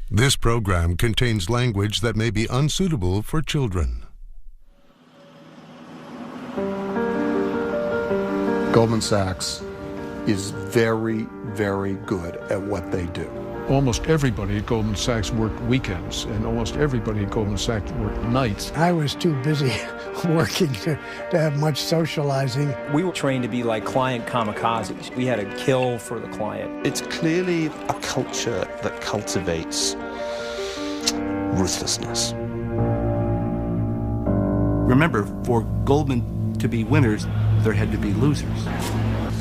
This program contains language that may be unsuitable for children. Goldman Sachs is very, very good at what they do. Almost everybody at Goldman Sachs worked weekends, and almost everybody at Goldman Sachs worked nights. I was too busy working to have much socializing. We were trained to be like client kamikazes. We had to kill for the client. It's clearly a culture that cultivates ruthlessness. Remember, for Goldman to be winners, there had to be losers.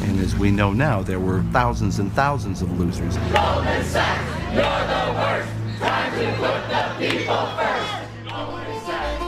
And as we know now, there were thousands and thousands of losers. Goldman Sachs, you're the worst. Time to put the people first. Goldman Sachs,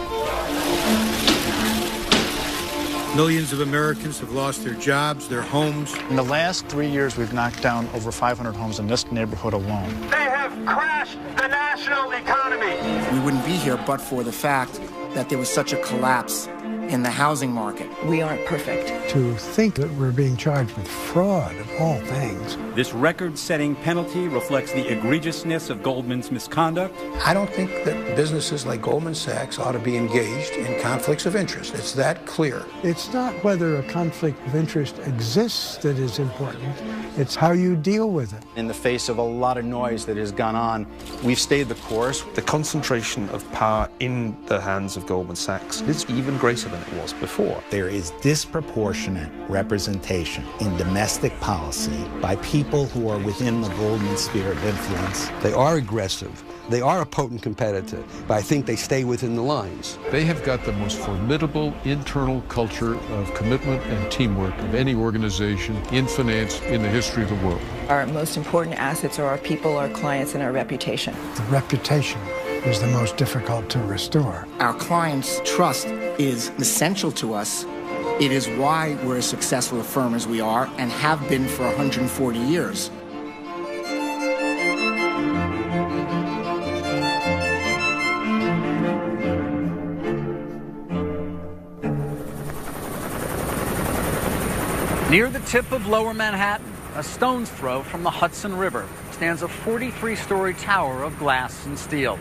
Millions of Americans have lost their jobs, their homes. In the last 3 years, we've knocked down over 500 homes in this neighborhood alone. They have crashed the national economy. We wouldn't be here but for the fact that there was such a collapse in the housing market. We aren't perfect. To think that we're being charged with fraud of all things. This record-setting penalty reflects the egregiousness of Goldman's misconduct. I don't think that businesses like Goldman Sachs ought to be engaged in conflicts of interest. It's that clear. It's not whether a conflict of interest exists that is important. It's how you deal with it. In the face of a lot of noise that has gone on, we've stayed the course. The concentration of power in the hands of Goldman Sachs is even greater than it was before. There is disproportionate representation in domestic policy by people who are within the Goldman sphere of influence. They are aggressive. They are a potent competitor, but I think they stay within the lines. They have got the most formidable internal culture of commitment and teamwork of any organization in finance in the history of the world. Our most important assets are our people, our clients, and our reputation. The reputation is the most difficult to restore. Our clients' trust is essential to us. It is why we're as successful a firm as we are and have been for 140 years. Near the tip of Lower Manhattan, a stone's throw from the Hudson River, stands a 43-story tower of glass and steel.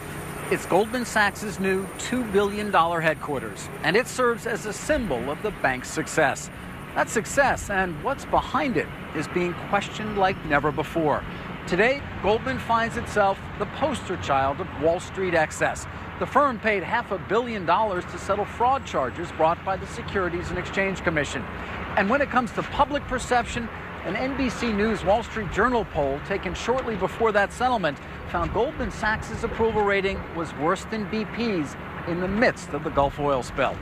It's Goldman Sachs' new $2 billion headquarters, and it serves as a symbol of the bank's success. That success and what's behind it is being questioned like never before. Today, Goldman finds itself the poster child of Wall Street excess. The firm paid $500 million to settle fraud charges brought by the Securities and Exchange Commission. And when it comes to public perception, an NBC News Wall Street Journal poll taken shortly before that settlement found Goldman Sachs' approval rating was worse than BP's in the midst of the Gulf oil spill.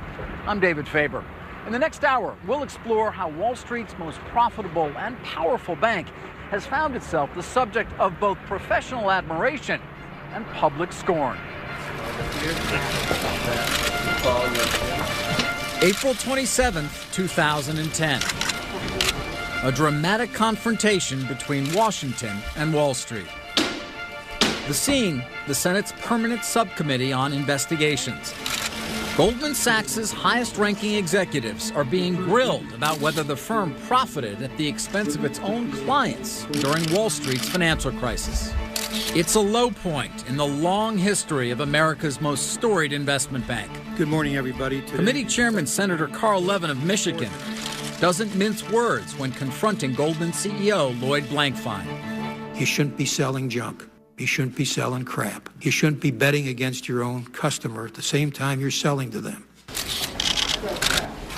I'm David Faber. In the next hour, we'll explore how Wall Street's most profitable and powerful bank has found itself the subject of both professional admiration and public scorn. April 27th, 2010. A dramatic confrontation between Washington and Wall Street. The scene, the Senate's Permanent Subcommittee on Investigations. Goldman Sachs' highest-ranking executives are being grilled about whether the firm profited at the expense of its own clients during Wall Street's financial crisis. It's a low point in the long history of America's most storied investment bank. Good morning, everybody. Committee Chairman Senator Carl Levin of Michigan doesn't mince words when confronting Goldman CEO Lloyd Blankfein. You shouldn't be selling junk. You shouldn't be selling crap. You shouldn't be betting against your own customer at the same time you're selling to them.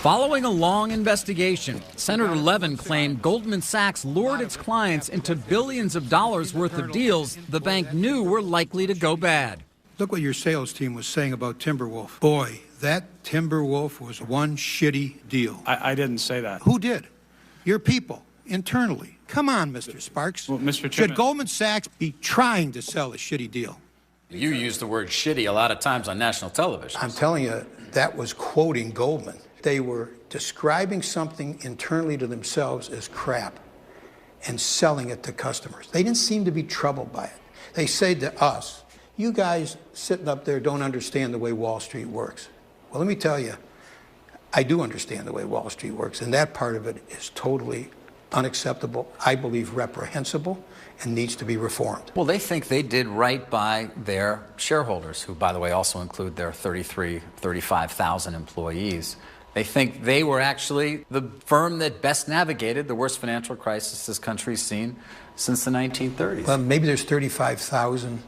Following a long investigation, Senator Levin claimed Goldman Sachs lured its clients into billions of dollars worth of deals the bank knew were likely to go bad. Look what your sales team was saying about Timberwolf. Boy, that Timberwolf was one shitty deal. I didn't say that. Who did? Your people, internally. Come on, Mr. Sparks. Well, Mr. Chairman, should Goldman Sachs be trying to sell a shitty deal? You use the word shitty a lot of times on national television. I'm telling you, that was quoting Goldman. They were describing something internally to themselves as crap and selling it to customers. They didn't seem to be troubled by it. They said to us, you guys sitting up there don't understand the way Wall Street works. Well, let me tell you, I do understand the way Wall Street works, and that part of it is totally unacceptable, I believe reprehensible, and needs to be reformed. Well, they think they did right by their shareholders, who, by the way, also include their 35,000 employees. They think they were actually the firm that best navigated the worst financial crisis this country's seen since the 1930s. Well, maybe there's 35,000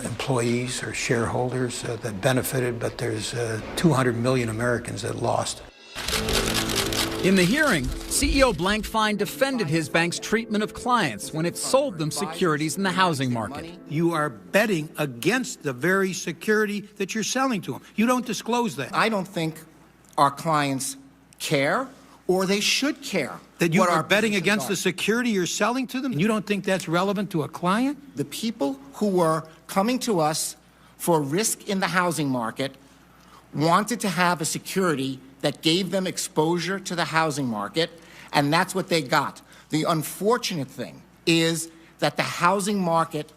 employees or shareholders that benefited, but there's 200 million Americans that lost. In the hearing, CEO Blankfein defended his bank's treatment of clients when it sold them securities in the housing market. You are betting against the very security that you're selling to them. You don't disclose that. I don't think our clients care, or they should care. That you are betting against the security you're selling to them? You don't think that's relevant to a client? The people who were coming to us for risk in the housing market wanted to have a security that gave them exposure to the housing market, and that's what they got. The unfortunate thing is that the housing market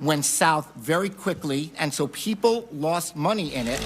went south very quickly, and so people lost money in it.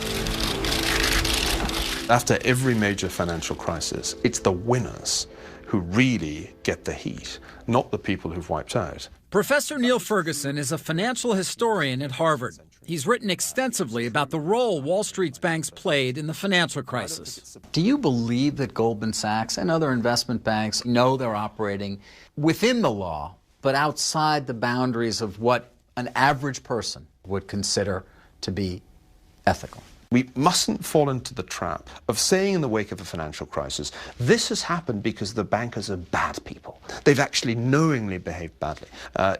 After every major financial crisis, it's the winners who really get the heat, not the people who've wiped out. Professor Neil Ferguson is a financial historian at Harvard. He's written extensively about the role Wall Street's banks played in the financial crisis. Do you believe that Goldman Sachs and other investment banks know they're operating within the law, but outside the boundaries of what an average person would consider to be ethical? We mustn't fall into the trap of saying in the wake of a financial crisis, this has happened because the bankers are bad people. They've actually knowingly behaved badly.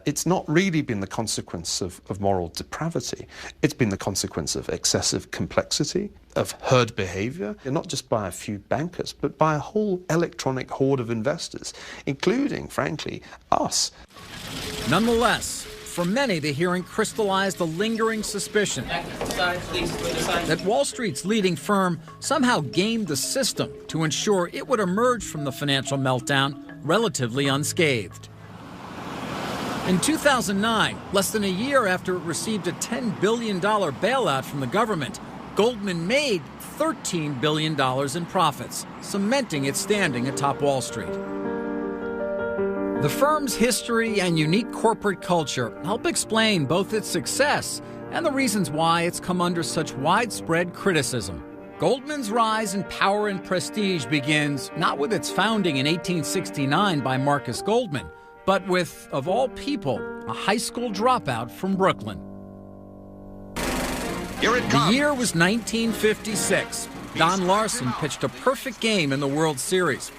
It's not really been the consequence of moral depravity. It's been the consequence of excessive complexity, of herd behavior, and not just by a few bankers, but by a whole electronic horde of investors, including, frankly, us. Nonetheless, for many, the hearing crystallized a lingering suspicion that Wall Street's leading firm somehow gamed the system to ensure it would emerge from the financial meltdown relatively unscathed. In 2009, less than a year after it received a $10 billion bailout from the government, Goldman made $13 billion in profits, cementing its standing atop Wall Street. The firm's history and unique corporate culture help explain both its success and the reasons why it's come under such widespread criticism. Goldman's rise in power and prestige begins not with its founding in 1869 by Marcus Goldman, but with, of all people, a high school dropout from Brooklyn. Here it comes. The year was 1956. Don Larson pitched a perfect game in the World Series.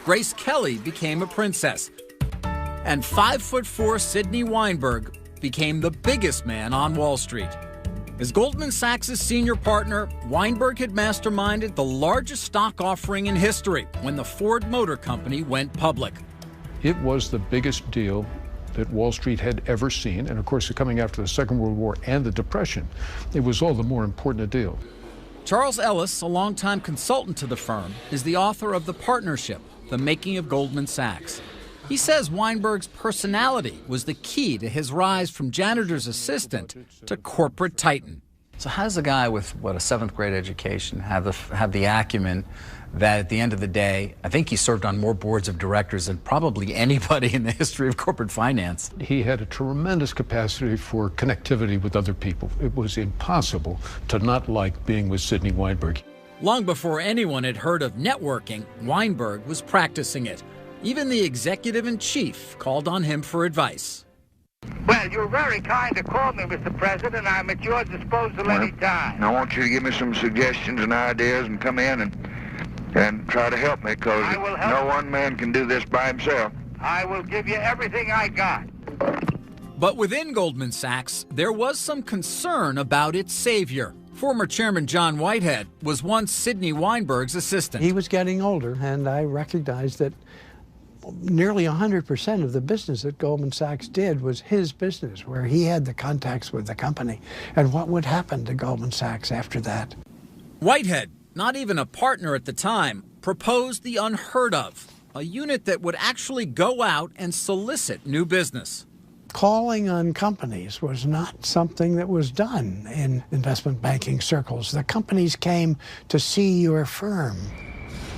Grace Kelly became a princess. And 5'4" Sidney Weinberg became the biggest man on Wall Street. As Goldman Sachs' senior partner, Weinberg had masterminded the largest stock offering in history when the Ford Motor Company went public. It was the biggest deal that Wall Street had ever seen, and of course, coming after the Second World War and the Depression, it was all the more important a deal. Charles Ellis, a longtime consultant to the firm, is the author of The Partnership, The Making of Goldman Sachs. He says Weinberg's personality was the key to his rise from janitor's assistant to corporate titan. So how does a guy with, a 7th grade education have the acumen that at the end of the day, I think he served on more boards of directors than probably anybody in the history of corporate finance? He had a tremendous capacity for connectivity with other people. It was impossible to not like being with Sidney Weinberg. Long before anyone had heard of networking, Weinberg was practicing it. Even the executive-in-chief called on him for advice. Well, you're very kind to call me, Mr. President. I'm at your disposal any time. I want you to give me some suggestions and ideas and come in and try to help me, because no one man can do this by himself. I will give you everything I got. But within Goldman Sachs, there was some concern about its savior. Former Chairman John Whitehead was once Sidney Weinberg's assistant. He was getting older, and I recognized that nearly 100% of the business that Goldman Sachs did was his business, where he had the contacts with the company. And what would happen to Goldman Sachs after that? Whitehead, not even a partner at the time, proposed the unheard of, a unit that would actually go out and solicit new business. Calling on companies was not something that was done in investment banking circles. The companies came to see your firm.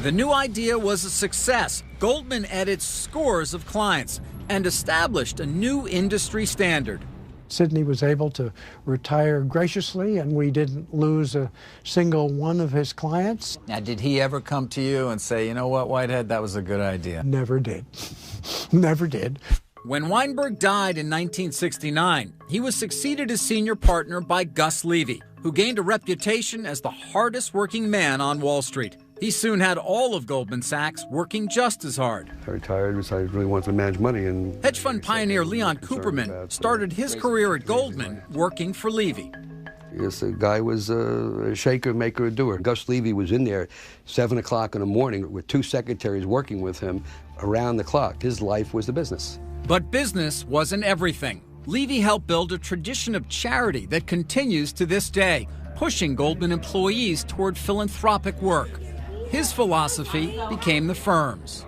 The new idea was a success. Goldman added scores of clients and established a new industry standard. Sidney was able to retire graciously, and we didn't lose a single one of his clients. Now, did he ever come to you and say, you know what, Whitehead, that was a good idea? Never did. Never did. When Weinberg died in 1969, he was succeeded as senior partner by Gus Levy, who gained a reputation as the hardest working man on Wall Street. He soon had all of Goldman Sachs working just as hard. I retired because I really wanted to manage money. And hedge fund pioneer Leon Cooperman started his career at Goldman working for Levy. Yes, the guy was a shaker, maker, doer. Gus Levy was in there 7 o'clock in the morning with 2 secretaries working with him around the clock. His life was the business. But business wasn't everything. Levy helped build a tradition of charity that continues to this day, pushing Goldman employees toward philanthropic work. His philosophy became the firm's.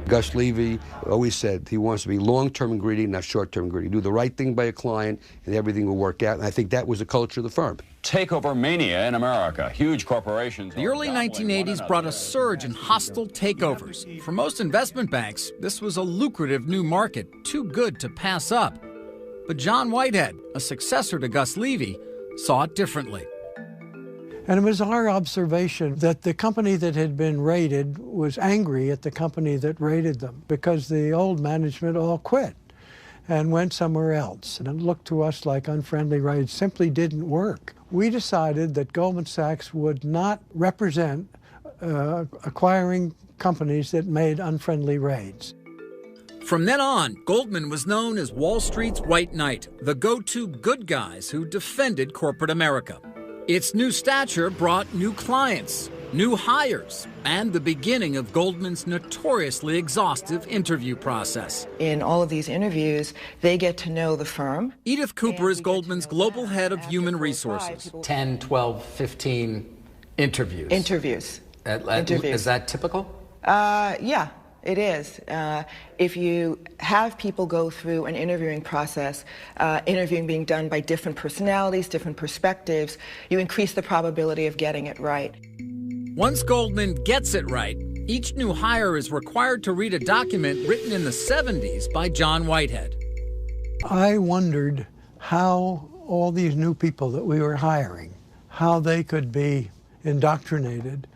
Gus Levy always said he wants to be long-term and greedy, not short-term and greedy. Do the right thing by a client, and everything will work out. And I think that was the culture of the firm. Takeover mania in America. Huge corporations. The early 1980s brought a surge in hostile takeovers. For most investment banks, this was a lucrative new market, too good to pass up. But John Whitehead, a successor to Gus Levy, saw it differently. And it was our observation that the company that had been raided was angry at the company that raided them because the old management all quit and went somewhere else. And it looked to us like unfriendly raids simply didn't work. We decided that Goldman Sachs would not represent acquiring companies that made unfriendly raids. From then on, Goldman was known as Wall Street's White Knight, the go-to good guys who defended corporate America. Its new stature brought new clients, new hires, and the beginning of Goldman's notoriously exhaustive interview process. In all of these interviews, they get to know the firm. Edith Cooper is Goldman's global head of human resources. 10, 12, 15 interviews. Interviews. Is that typical? Yeah. It is. If you have people go through an interviewing process, interviewing being done by different personalities, different perspectives, you increase the probability of getting it right. Once Goldman gets it right, each new hire is required to read a document written in the 70s by John Whitehead. I wondered how all these new people that we were hiring, how they could be indoctrinated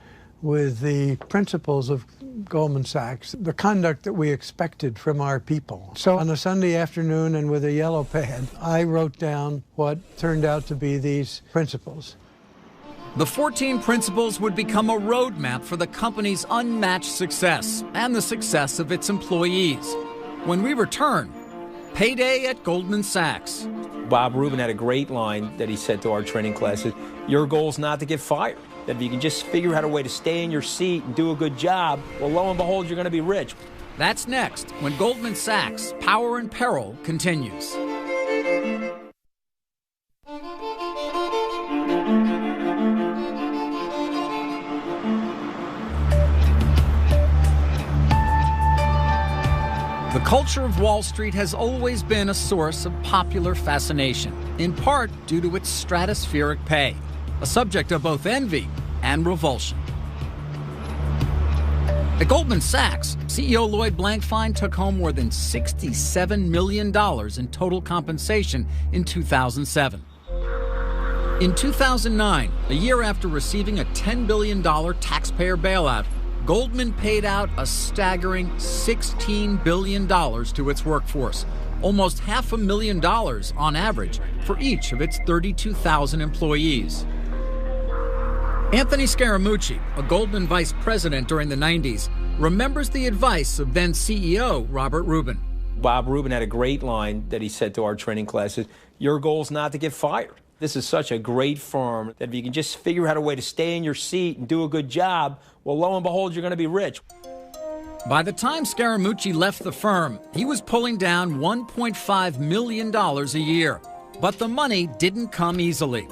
with the principles of Goldman Sachs, the conduct that we expected from our people. So on a Sunday afternoon and with a yellow pad, I wrote down what turned out to be these principles. The 14 principles would become a roadmap for the company's unmatched success and the success of its employees. When we return, payday at Goldman Sachs. Bob Rubin had a great line that he said to our training classes, your goal is not to get fired. That if you can just figure out a way to stay in your seat and do a good job, well, lo and behold, you're going to be rich. That's next, when Goldman Sachs' Power and Peril continues. The culture of Wall Street has always been a source of popular fascination, in part due to its stratospheric pay, a subject of both envy and revulsion. At Goldman Sachs, CEO Lloyd Blankfein took home more than $67 million in total compensation in 2007. In 2009, a year after receiving a $10 billion taxpayer bailout, Goldman paid out a staggering $16 billion to its workforce, almost $500,000 on average for each of its 32,000 employees. Anthony Scaramucci, a Goldman vice president during the 90s, remembers the advice of then CEO Robert Rubin. Bob Rubin had a great line that he said to our training classes, your goal is not to get fired. This is such a great firm that if you can just figure out a way to stay in your seat and do a good job, well, lo and behold, you're going to be rich. By the time Scaramucci left the firm, he was pulling down $1.5 million a year. But the money didn't come easily.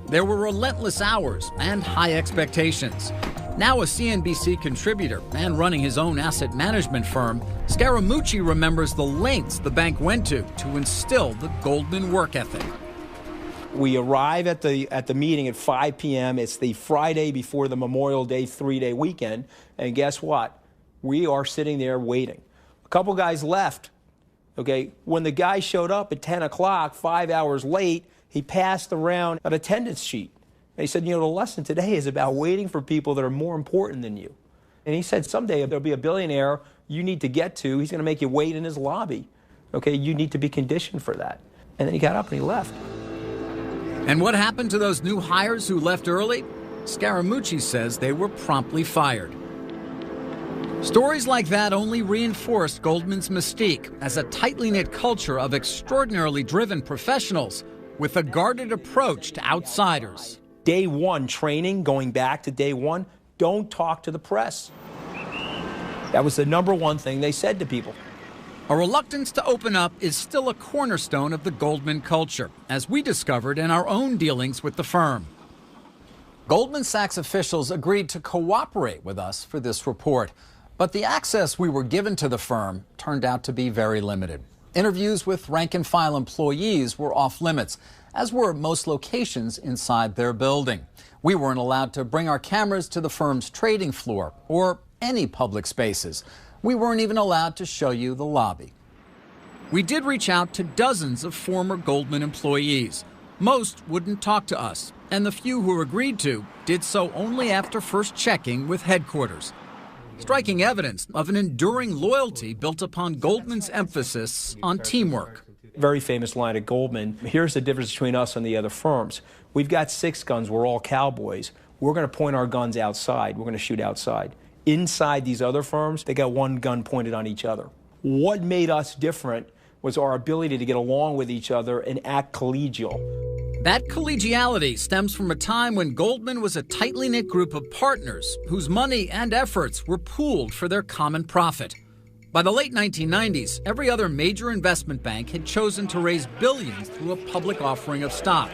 There were relentless hours and high expectations. Now a CNBC contributor and running his own asset management firm, Scaramucci remembers the lengths the bank went to instill the Goldman work ethic. We arrive at the meeting at 5 p.m. It's the Friday before the Memorial Day 3-day weekend. And guess what? We are sitting there waiting. A couple guys left. Okay, when the guy showed up at 10 o'clock, 5 hours late, he passed around an attendance sheet. And he said, you know, the lesson today is about waiting for people that are more important than you. And he said, someday there'll be a billionaire you need to get to. He's going to make you wait in his lobby. Okay, you need to be conditioned for that. And then he got up and he left. And what happened to those new hires who left early? Scaramucci says they were promptly fired. Stories like that only reinforced Goldman's mystique as a tightly knit culture of extraordinarily driven professionals with a guarded approach to outsiders. Day one training, going back to day one, don't talk to the press. That was the number one thing they said to people. A reluctance to open up is still a cornerstone of the Goldman culture, as we discovered in our own dealings with the firm. Goldman Sachs officials agreed to cooperate with us for this report, but the access we were given to the firm turned out to be very limited. Interviews with rank-and-file employees were off limits, as were most locations inside their building. We weren't allowed to bring our cameras to the firm's trading floor or any public spaces. We weren't even allowed to show you the lobby. We did reach out to dozens of former Goldman employees. Most wouldn't talk to us, and the few who agreed to did so only after first checking with headquarters. Striking evidence of an enduring loyalty built upon Goldman's emphasis on teamwork. Very famous line at Goldman, here's the difference between us and the other firms. We've got 6 guns, we're all cowboys. We're going to point our guns outside, we're going to shoot outside. Inside these other firms, they got one gun pointed on each other. What made us different was our ability to get along with each other and act collegial. That collegiality stems from a time when Goldman was a tightly knit group of partners whose money and efforts were pooled for their common profit. By the late 1990s, every other major investment bank had chosen to raise billions through a public offering of stock.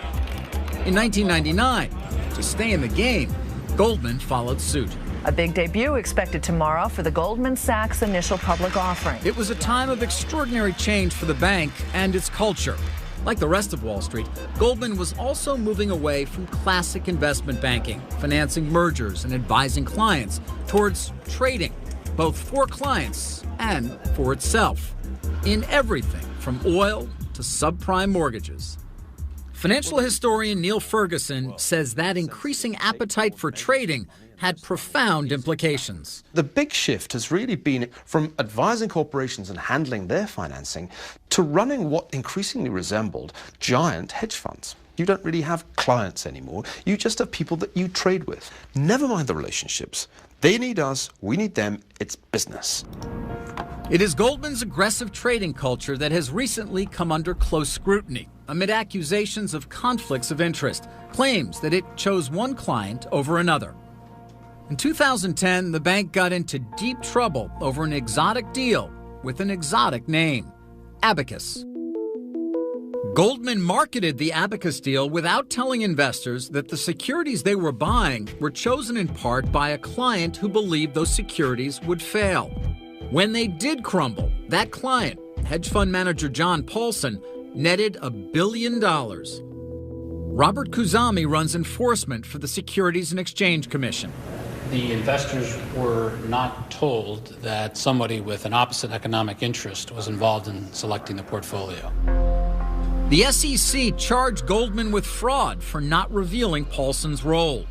In 1999, to stay in the game, Goldman followed suit. A big debut expected tomorrow for the Goldman Sachs initial public offering. It was a time of extraordinary change for the bank and its culture. Like the rest of Wall Street, Goldman was also moving away from classic investment banking, financing mergers and advising clients, towards trading, both for clients and for itself, in everything from oil to subprime mortgages. Financial historian Neil Ferguson says that increasing appetite for trading had profound implications. The big shift has really been from advising corporations and handling their financing to running what increasingly resembled giant hedge funds. You don't really have clients anymore. You just have people that you trade with. Never mind the relationships. They need us, we need them, it's business. It is Goldman's aggressive trading culture that has recently come under close scrutiny amid accusations of conflicts of interest, claims that it chose one client over another. In 2010, the bank got into deep trouble over an exotic deal with an exotic name, Abacus. Goldman marketed the Abacus deal without telling investors that the securities they were buying were chosen in part by a client who believed those securities would fail. When they did crumble, that client, hedge fund manager John Paulson, netted $1 billion. Robert Kuzami runs enforcement for the Securities and Exchange Commission. The investors were not told that somebody with an opposite economic interest was involved in selecting the portfolio. The SEC charged Goldman with fraud for not revealing Paulson's role.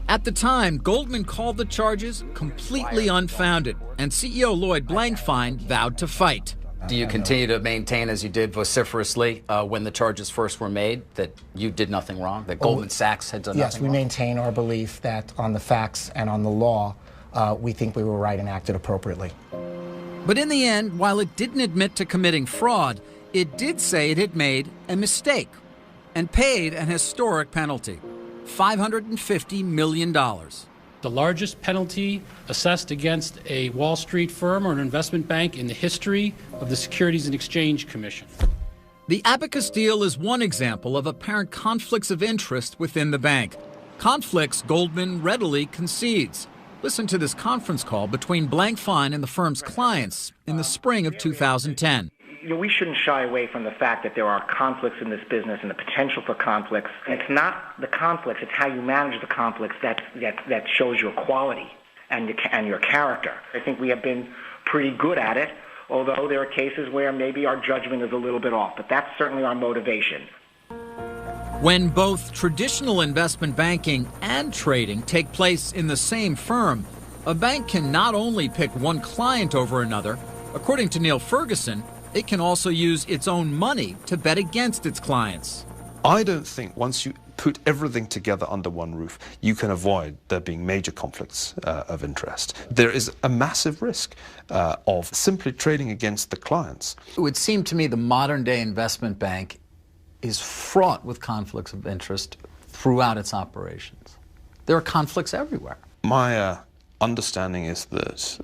At the time, Goldman called the charges completely unfounded, and CEO Lloyd Blankfein vowed to fight. Do you continue to maintain, as you did vociferously when the charges first were made, that you did nothing wrong, that Goldman Sachs had done yes, nothing wrong? Yes, we maintain our belief that on the facts and on the law, we think we were right and acted appropriately. But in the end, while it didn't admit to committing fraud, it did say it had made a mistake and paid an historic penalty, $550 million. The largest penalty assessed against a Wall Street firm or an investment bank in the history of the Securities and Exchange Commission. The Abacus deal is one example of apparent conflicts of interest within the bank. Conflicts Goldman readily concedes. Listen to this conference call between Blankfein and the firm's clients in the spring of 2010. we shouldn't shy away from the fact that there are conflicts in this business and the potential for conflicts. And it's not the conflicts, it's how you manage the conflicts that shows your quality and your character. I think we have been pretty good at it, although there are cases where maybe our judgment is a little bit off. But that's certainly our motivation. When both traditional investment banking and trading take place in the same firm, a bank can not only pick one client over another. According to Neil Ferguson, it can also use its own money to bet against its clients. I don't think once you put everything together under one roof, you can avoid there being major conflicts of interest. There is a massive risk of simply trading against the clients. It would seem to me the modern-day investment bank is fraught with conflicts of interest throughout its operations. There are conflicts everywhere. My understanding is that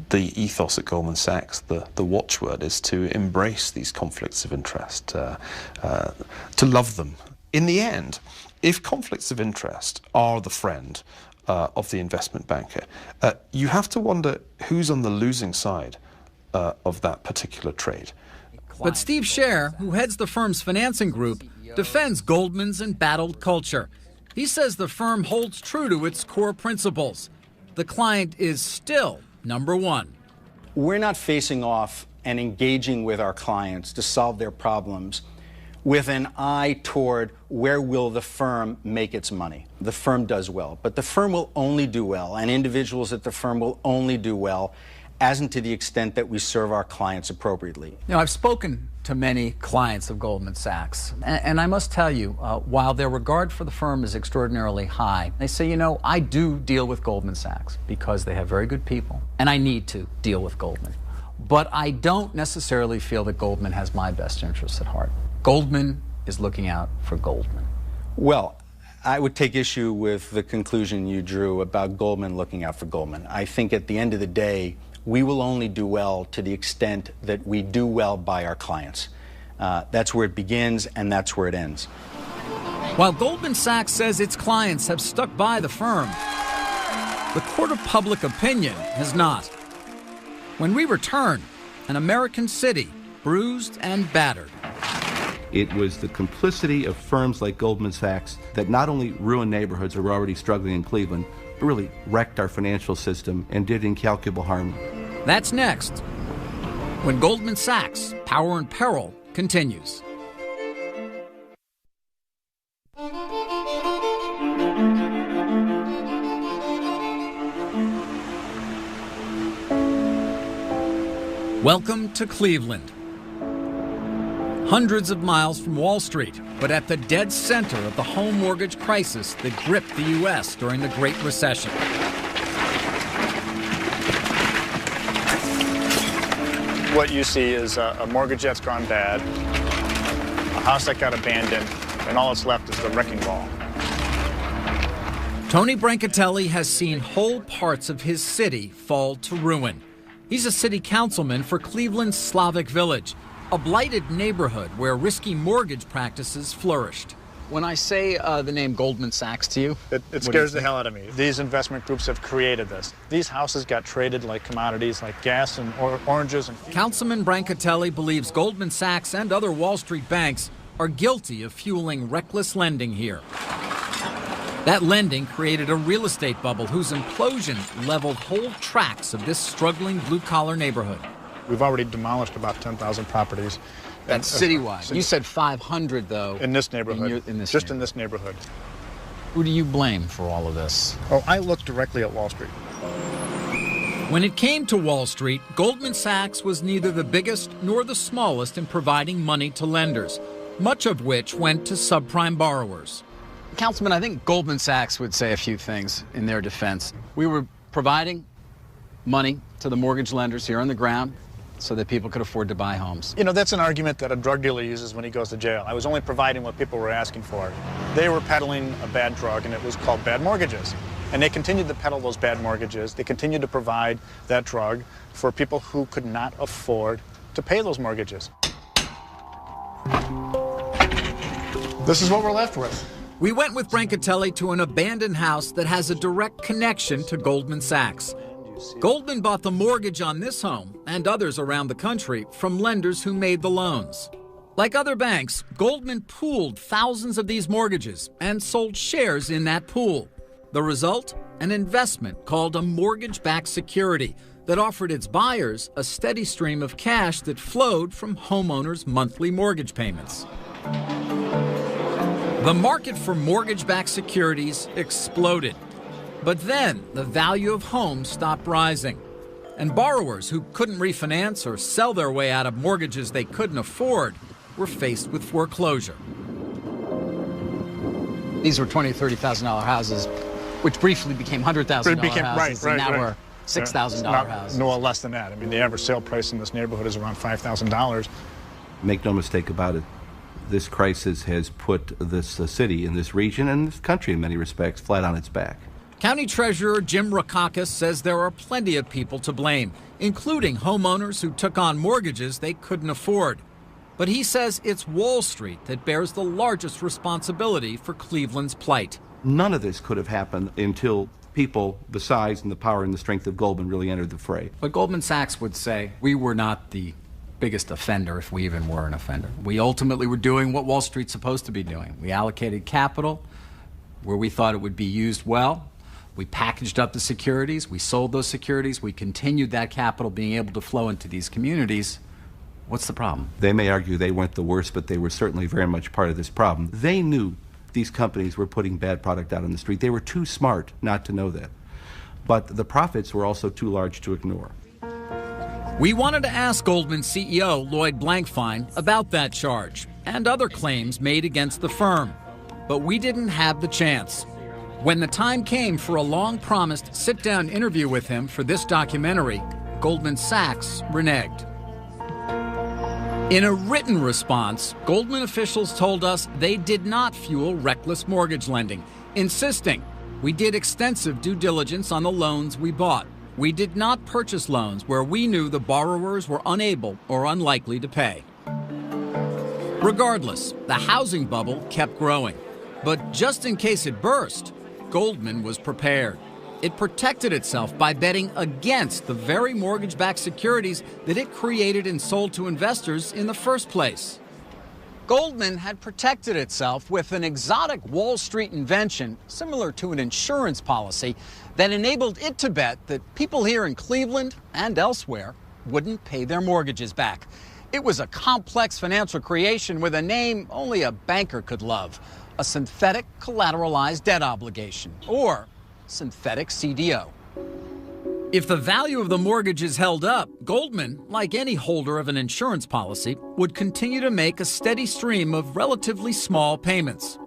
the ethos at Goldman Sachs, the watchword, is to embrace these conflicts of interest, to love them. In the end, if conflicts of interest are the friend of the investment banker, you have to wonder who's on the losing side of that particular trade. But Steve Scher, who heads the firm's financing group, defends Goldman's embattled culture. He says the firm holds true to its core principles. The client is still number one. We're not facing off and engaging with our clients to solve their problems with an eye toward where will the firm make its money. The firm does well, but the firm will only do well, and individuals at the firm will only do well as and to the extent that we serve our clients appropriately. You know, I've spoken to many clients of Goldman Sachs, and I must tell you, while their regard for the firm is extraordinarily high, they say, I do deal with Goldman Sachs because they have very good people, and I need to deal with Goldman. But I don't necessarily feel that Goldman has my best interests at heart. Goldman is looking out for Goldman. Well, I would take issue with the conclusion you drew about Goldman looking out for Goldman. I think at the end of the day, we will only do well to the extent that we do well by our clients. That's where it begins and that's where it ends. While Goldman Sachs says its clients have stuck by the firm, the court of public opinion has not. When we return, an American city bruised and battered. It was the complicity of firms like Goldman Sachs that not only ruined neighborhoods that were already struggling in Cleveland, but really wrecked our financial system and did incalculable harm. That's next, when Goldman Sachs' Power and Peril continues. Welcome to Cleveland. Hundreds of miles from Wall Street, but at the dead center of the home mortgage crisis that gripped the U.S. during the Great Recession. What you see is a mortgage that's gone bad, a house that got abandoned, and all that's left is the wrecking ball. Tony Brancatelli has seen whole parts of his city fall to ruin. He's a city councilman for Cleveland's Slavic Village, a blighted neighborhood where risky mortgage practices flourished. When I say the name Goldman Sachs to you, it scares the hell out of me. These investment groups have created this. These houses got traded like commodities, like gas and oranges. Councilman Brancatelli believes Goldman Sachs and other Wall Street banks are guilty of fueling reckless lending here. That lending created a real estate bubble whose implosion leveled whole tracts of this struggling blue-collar neighborhood. We've already demolished about 10,000 properties. That's citywide. You said 500, though. In this neighborhood. In this neighborhood. Who do you blame for all of this? Oh, I look directly at Wall Street. When it came to Wall Street, Goldman Sachs was neither the biggest nor the smallest in providing money to lenders, much of which went to subprime borrowers. Councilman, I think Goldman Sachs would say a few things in their defense. We were providing money to the mortgage lenders here on the ground so that people could afford to buy homes. You know, that's an argument that a drug dealer uses when he goes to jail. I was only providing what people were asking for. They were peddling a bad drug, and it was called bad mortgages. And they continued to peddle those bad mortgages. They continued to provide that drug for people who could not afford to pay those mortgages. This is what we're left with. We went with Brancatelli to an abandoned house that has a direct connection to Goldman Sachs. Goldman bought the mortgage on this home and others around the country from lenders who made the loans. Like other banks, Goldman pooled thousands of these mortgages and sold shares in that pool. The result? An investment called a mortgage-backed security that offered its buyers a steady stream of cash that flowed from homeowners' monthly mortgage payments. The market for mortgage-backed securities exploded. But then the value of homes stopped rising, and borrowers who couldn't refinance or sell their way out of mortgages they couldn't afford were faced with foreclosure. These were $20,000, $30,000 houses, which briefly became $100,000 houses, and now we're $6,000 houses. No less than that. I mean, the average sale price in this neighborhood is around $5,000. Make no mistake about it, this crisis has put this city and this region and this country in many respects flat on its back. County Treasurer Jim Rakakis says there are plenty of people to blame, including homeowners who took on mortgages they couldn't afford. But he says it's Wall Street that bears the largest responsibility for Cleveland's plight. None of this could have happened until people the size and the power and the strength of Goldman really entered the fray. But Goldman Sachs would say we were not the biggest offender, if we even were an offender. We ultimately were doing what Wall Street's supposed to be doing. We allocated capital where we thought it would be used well. We packaged up the securities, we sold those securities, we continued that capital being able to flow into these communities. What's the problem? They may argue they weren't the worst, but they were certainly very much part of this problem. They knew these companies were putting bad product out on the street. They were too smart not to know that. But the profits were also too large to ignore. We wanted to ask Goldman CEO Lloyd Blankfein about that charge and other claims made against the firm, but we didn't have the chance. When the time came for a long-promised sit-down interview with him for this documentary, Goldman Sachs reneged. In a written response, Goldman officials told us they did not fuel reckless mortgage lending, insisting we did extensive due diligence on the loans we bought. We did not purchase loans where we knew the borrowers were unable or unlikely to pay. Regardless, the housing bubble kept growing. But just in case it burst, Goldman was prepared. It protected itself by betting against the very mortgage-backed securities that it created and sold to investors in the first place. Goldman had protected itself with an exotic Wall Street invention similar to an insurance policy that enabled it to bet that people here in Cleveland and elsewhere wouldn't pay their mortgages back. It was a complex financial creation with a name only a banker could love: a synthetic collateralized debt obligation, or synthetic CDO. If the value of the mortgages held up, Goldman, like any holder of an insurance policy, would continue to make a steady stream of relatively small payments.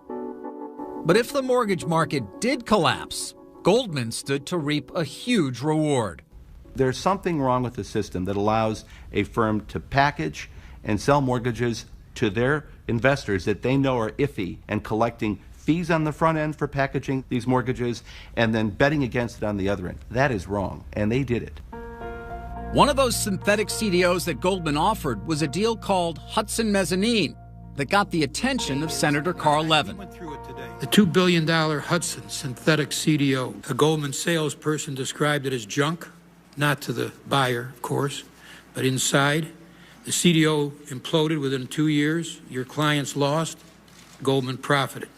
But if the mortgage market did collapse, Goldman stood to reap a huge reward. There's something wrong with the system that allows a firm to package and sell mortgages to their investors that they know are iffy and collecting fees on the front end for packaging these mortgages and then betting against it on the other end. That is wrong, and they did it. One of those synthetic CDOs that Goldman offered was a deal called Hudson Mezzanine that got the attention of Senator Carl Levin. The $2 billion Hudson synthetic CDO. A Goldman salesperson described it as junk, not to the buyer, of course, but inside. The CDO imploded within 2 years. Your clients lost. Goldman profited.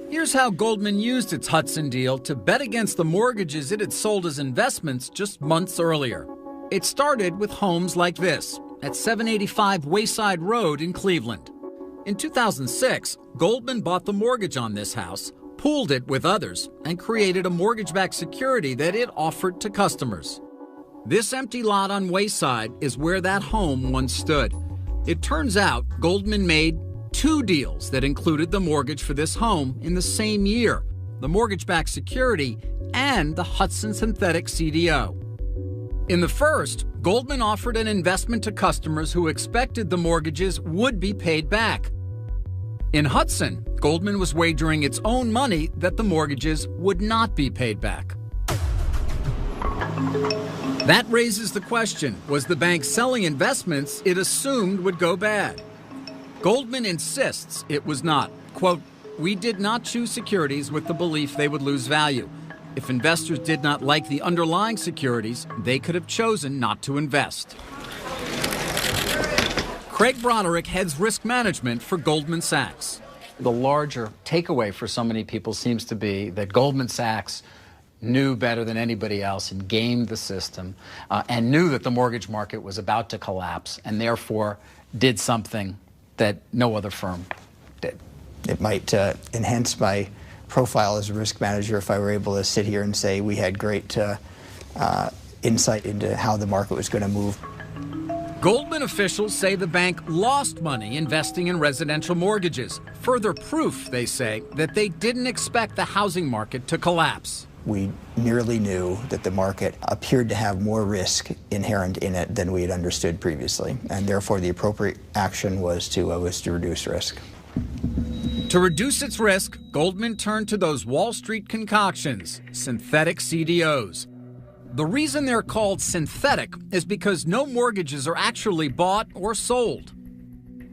Here's how Goldman used its Hudson deal to bet against the mortgages it had sold as investments just months earlier. It started with homes like this at 785 Wayside Road in Cleveland. In 2006, Goldman bought the mortgage on this house, pooled it with others, and created a mortgage-backed security that it offered to customers. This empty lot on Wayside is where that home once stood. It turns out Goldman made 2 deals that included the mortgage for this home in the same year, the mortgage-backed security and the Hudson synthetic CDO. In the first, Goldman offered an investment to customers who expected the mortgages would be paid back. In Hudson, Goldman was wagering its own money that the mortgages would not be paid back. That raises the question, was the bank selling investments it assumed would go bad? Goldman insists it was not. Quote, "We did not choose securities with the belief they would lose value. If investors did not like the underlying securities, they could have chosen not to invest. Craig Broderick heads risk management for Goldman Sachs. The larger takeaway for so many people seems to be that Goldman Sachs knew better than anybody else and gamed the system and knew that the mortgage market was about to collapse and therefore did something that no other firm did. It might enhance my profile as a risk manager if I were able to sit here and say we had great insight into how the market was going to move. Goldman officials say the bank lost money investing in residential mortgages. Further proof, they say, that they didn't expect the housing market to collapse. We nearly knew that the market appeared to have more risk inherent in it than we had understood previously, and therefore the appropriate action was to reduce risk. To reduce its risk, Goldman turned to those Wall Street concoctions, synthetic CDOs. The reason they're called synthetic is because no mortgages are actually bought or sold.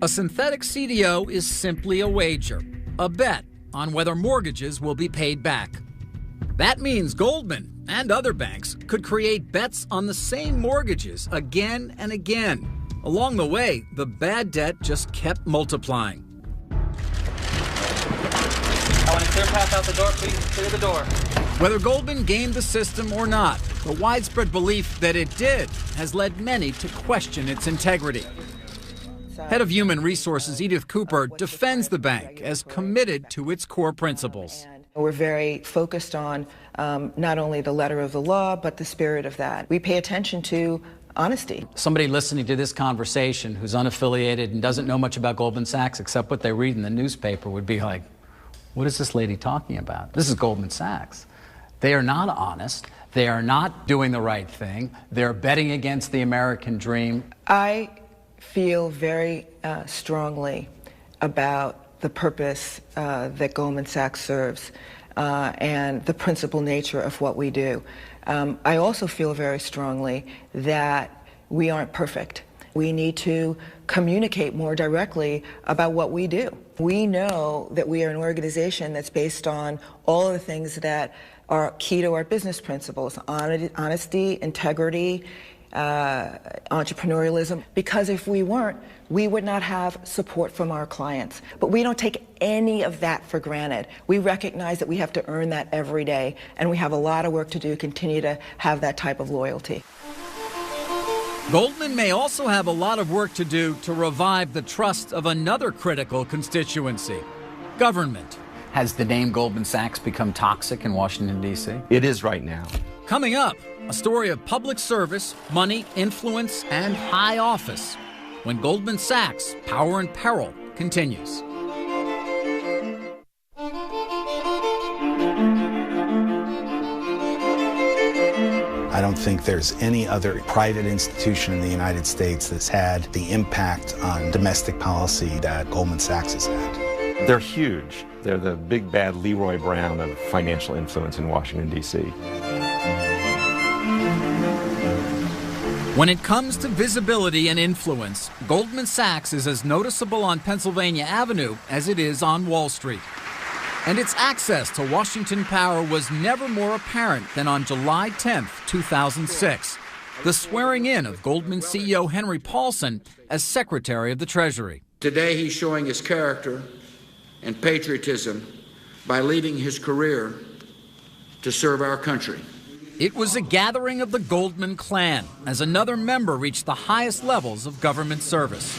A synthetic CDO is simply a wager, a bet on whether mortgages will be paid back. That means Goldman and other banks could create bets on the same mortgages again and again. Along the way, the bad debt just kept multiplying. I want a clear path out the door, please. Clear the door. Whether Goldman gamed the system or not, the widespread belief that it did has led many to question its integrity. Head of Human Resources Edith Cooper defends the bank as committed to its core principles. We're very focused on not only the letter of the law, but the spirit of that. We pay attention to honesty. Somebody listening to this conversation who's unaffiliated and doesn't know much about Goldman Sachs except what they read in the newspaper would be like, what is this lady talking about? This is Goldman Sachs. They are not honest. They are not doing the right thing. They're betting against the American dream. I feel very strongly about the purpose that Goldman Sachs serves and the principal nature of what we do. I also feel very strongly that we aren't perfect. We need to communicate more directly about what we do. We know that we are an organization that's based on all of the things that are key to our business principles: honesty, integrity, entrepreneurialism, because if we weren't, we would not have support from our clients. But we don't take any of that for granted. We recognize that we have to earn that every day, and we have a lot of work to do to continue to have that type of loyalty. Goldman may also have a lot of work to do to revive the trust of another critical constituency: government. Has the name Goldman Sachs become toxic in Washington, D.C.? It is right now. Coming up, a story of public service, money, influence, and high office when Goldman Sachs' Power and Peril continues. I don't think there's any other private institution in the United States that's had the impact on domestic policy that Goldman Sachs has had. They're huge. They're the big bad Leroy Brown of financial influence in Washington, D.C. When it comes to visibility and influence, Goldman Sachs is as noticeable on Pennsylvania Avenue as it is on Wall Street. And its access to Washington power was never more apparent than on July 10, 2006, the swearing in of Goldman CEO Henry Paulson as Secretary of the Treasury. Today he's showing his character and patriotism by leaving his career to serve our country. It was a gathering of the Goldman clan as another member reached the highest levels of government service.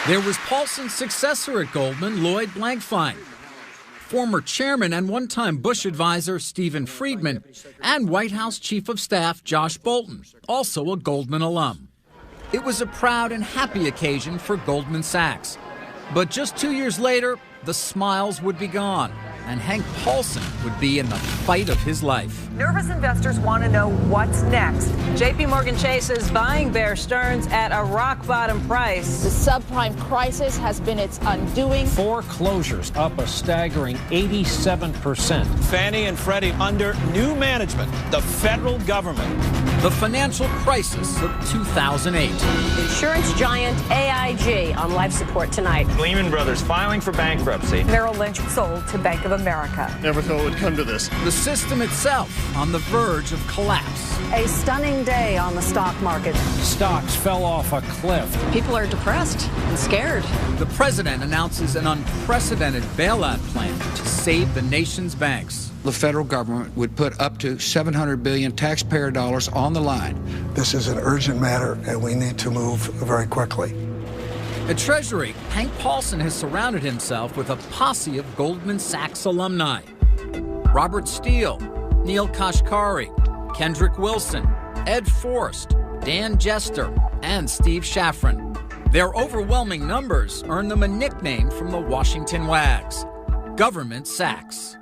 There was Paulson's successor at Goldman, Lloyd Blankfein, former chairman and one-time Bush advisor Stephen Friedman, and White House Chief of Staff Josh Bolten, also a Goldman alum. It was a proud and happy occasion for Goldman Sachs. But just 2 years later, the smiles would be gone, and Hank Paulson would be in the fight of his life. Nervous investors want to know what's next. JP Morgan Chase is buying Bear Stearns at a rock-bottom price. The subprime crisis has been its undoing. Foreclosures up a staggering 87%. Fannie and Freddie under new management, the federal government The financial crisis of 2008. Insurance giant AIG on life support tonight. Lehman Brothers filing for bankruptcy. Merrill Lynch sold to Bank of America. Never thought it would come to this. The system itself on the verge of collapse. A stunning day on the stock market. Stocks fell off a cliff. People are depressed and scared. The president announces an unprecedented bailout plan to save the nation's banks. The federal government would put up to $700 billion taxpayer dollars on the line. This is an urgent matter, and we need to move very quickly. At Treasury, Hank Paulson has surrounded himself with a posse of Goldman Sachs alumni. Robert Steele, Neil Kashkari, Kendrick Wilson, Ed Forrest, Dan Jester, and Steve Shafran. Their overwhelming numbers earn them a nickname from the Washington Wags, Government Sachs.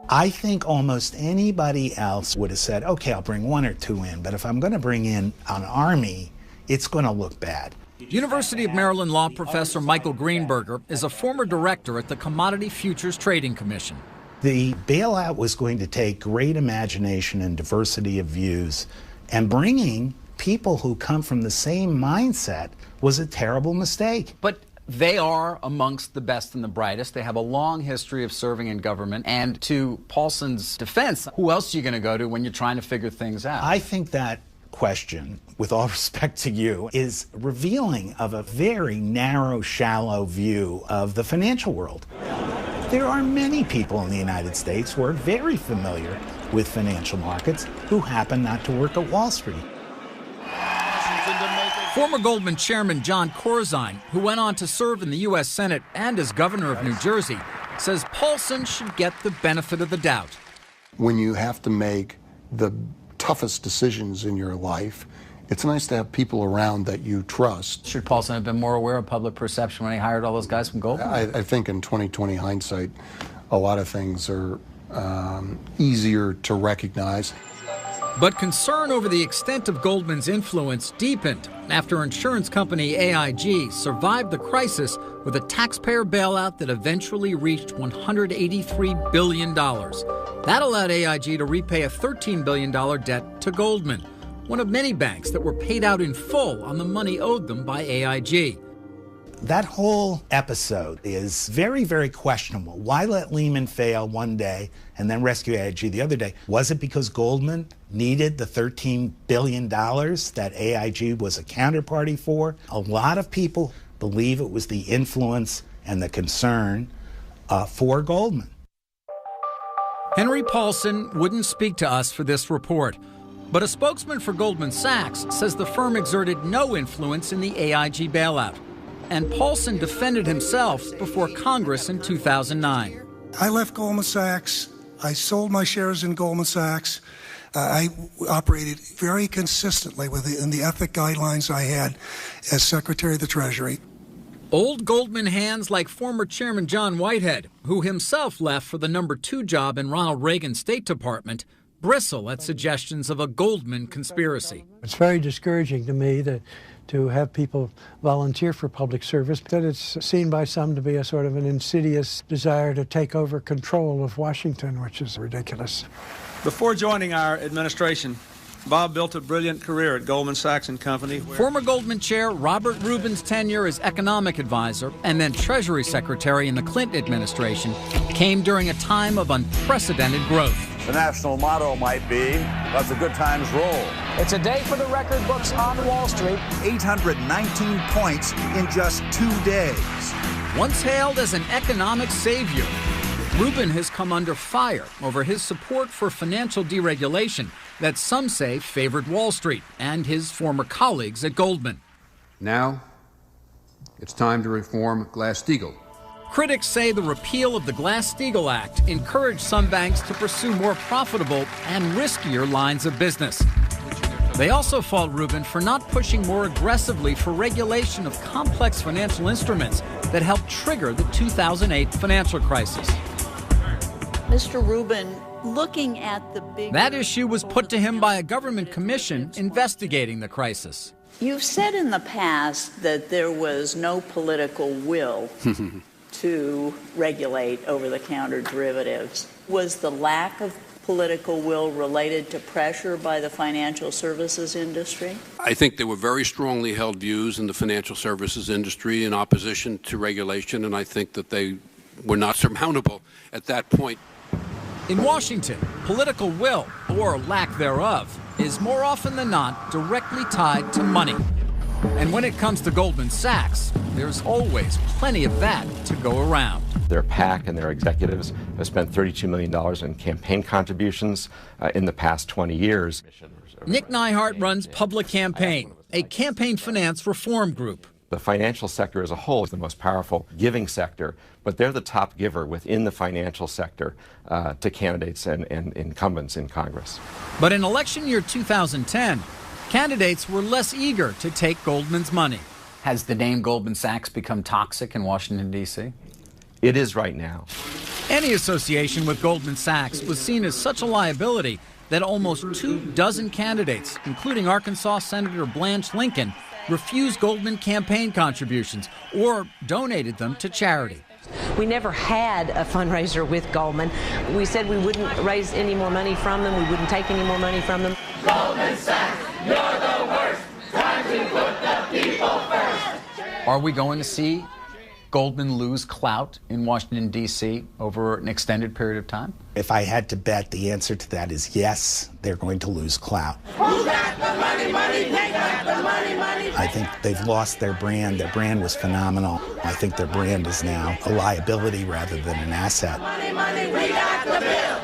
I think almost anybody else would have said, okay, I'll bring one or two in, but if I'm going to bring in an army, it's going to look bad. University of Maryland law professor Michael Greenberger is a former director at the Commodity Futures Trading Commission. The bailout was going to take great imagination and diversity of views, and bringing people who come from the same mindset was a terrible mistake. But they are amongst the best and the brightest. They have a long history of serving in government. And to Paulson's defense, who else are you going to go to when you're trying to figure things out? I think that question, with all respect to you, is revealing of a very narrow, shallow view of the financial world. There are many people in the United States who are very familiar with financial markets who happen not to work at Wall Street. Former Goldman chairman John Corzine, who went on to serve in the U.S. Senate and as governor of New Jersey, says Paulson should get the benefit of the doubt. When you have to make the toughest decisions in your life, it's nice to have people around that you trust. Should Paulson have been more aware of public perception when he hired all those guys from Goldman? I think in 2020 hindsight, a lot of things are easier to recognize. But concern over the extent of Goldman's influence deepened after insurance company AIG survived the crisis with a taxpayer bailout that eventually reached $183 billion. That allowed AIG to repay a $13 billion debt to Goldman, one of many banks that were paid out in full on the money owed them by AIG. That whole episode is very, very questionable. Why let Lehman fail one day and then rescue AIG the other day? Was it because Goldman needed the $13 billion that AIG was a counterparty for? A lot of people believe it was the influence and the concern for Goldman. Henry Paulson wouldn't speak to us for this report, but a spokesman for Goldman Sachs says the firm exerted no influence in the AIG bailout. And Paulson defended himself before Congress in 2009. I left Goldman Sachs. I sold my shares in Goldman Sachs. I operated very consistently within the ethic guidelines I had as Secretary of the Treasury. Old Goldman hands like former Chairman John Whitehead, who himself left for the number 2 job in Ronald Reagan's State Department, bristle at suggestions of a Goldman conspiracy. It's very discouraging to me to have people volunteer for public service, that it's seen by some to be a sort of an insidious desire to take over control of Washington, which is ridiculous. Before joining our administration, Bob built a brilliant career at Goldman Sachs and Company. Former Goldman chair Robert Rubin's tenure as economic advisor and then Treasury Secretary in the Clinton administration came during a time of unprecedented growth. The national motto might be, let the good times roll. It's a day for the record books on Wall Street. 819 points in just 2 days. Once hailed as an economic savior, Rubin has come under fire over his support for financial deregulation that some say favored Wall Street and his former colleagues at Goldman. Now, it's time to reform Glass-Steagall. Critics say the repeal of the Glass-Steagall Act encouraged some banks to pursue more profitable and riskier lines of business. They also fault Rubin for not pushing more aggressively for regulation of complex financial instruments that helped trigger the 2008 financial crisis. Mr. Rubin, looking at the big... That issue was put to him by a government commission investigating the crisis. You've said in the past that there was no political will to regulate over-the-counter derivatives. Was the lack of political will related to pressure by the financial services industry? I think there were very strongly held views in the financial services industry in opposition to regulation, and I think that they were not surmountable at that point. In Washington, political will, or lack thereof, is more often than not directly tied to money. And when it comes to Goldman Sachs, there's always plenty of that to go around. Their PAC and their executives have spent $32 million in campaign contributions in the past 20 years. Nick Neihart runs Public Campaign, a campaign finance reform group. The financial sector as a whole is the most powerful giving sector, but they're the top giver within the financial sector to candidates and incumbents in Congress. But in election year 2010, candidates were less eager to take Goldman's money. Has the name Goldman Sachs become toxic in Washington, D.C.? It is right now. Any association with Goldman Sachs was seen as such a liability that almost 24 candidates, including Arkansas Senator Blanche Lincoln, refused Goldman campaign contributions or donated them to charity. We never had a fundraiser with Goldman. We said we wouldn't raise any more money from them. We wouldn't take any more money from them. Goldman Sachs, you're the worst. Time to put the people first. Are we going to see Goldman lose clout in Washington, D.C. over an extended period of time? If I had to bet, the answer to that is yes, they're going to lose clout. Who got the money, money? They got the money, money. I think they've lost their brand. Their brand was phenomenal. I think their brand is now a liability rather than an asset. Money, money, we got the bill.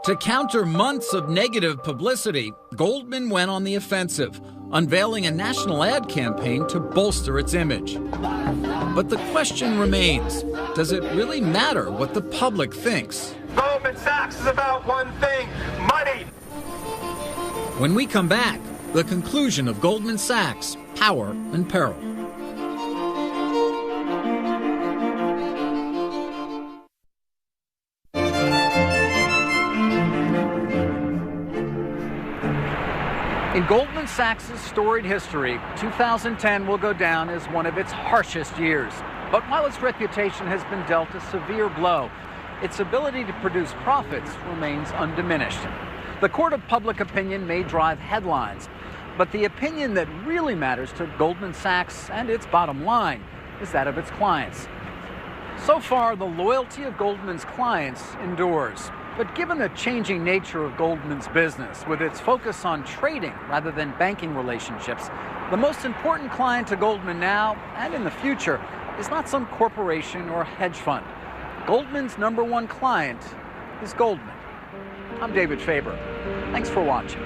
To counter months of negative publicity, Goldman went on the offensive, unveiling a national ad campaign to bolster its image. But the question remains, does it really matter what the public thinks? Goldman Sachs is about one thing, money. When we come back, the conclusion of Goldman Sachs, Power and Peril. In Goldman Sachs' storied history, 2010 will go down as one of its harshest years. But while its reputation has been dealt a severe blow, its ability to produce profits remains undiminished. The court of public opinion may drive headlines, but the opinion that really matters to Goldman Sachs and its bottom line is that of its clients. So far, the loyalty of Goldman's clients endures. But given the changing nature of Goldman's business, with its focus on trading rather than banking relationships, the most important client to Goldman now and in the future is not some corporation or hedge fund. Goldman's #1 client is Goldman. I'm David Faber. Thanks for watching.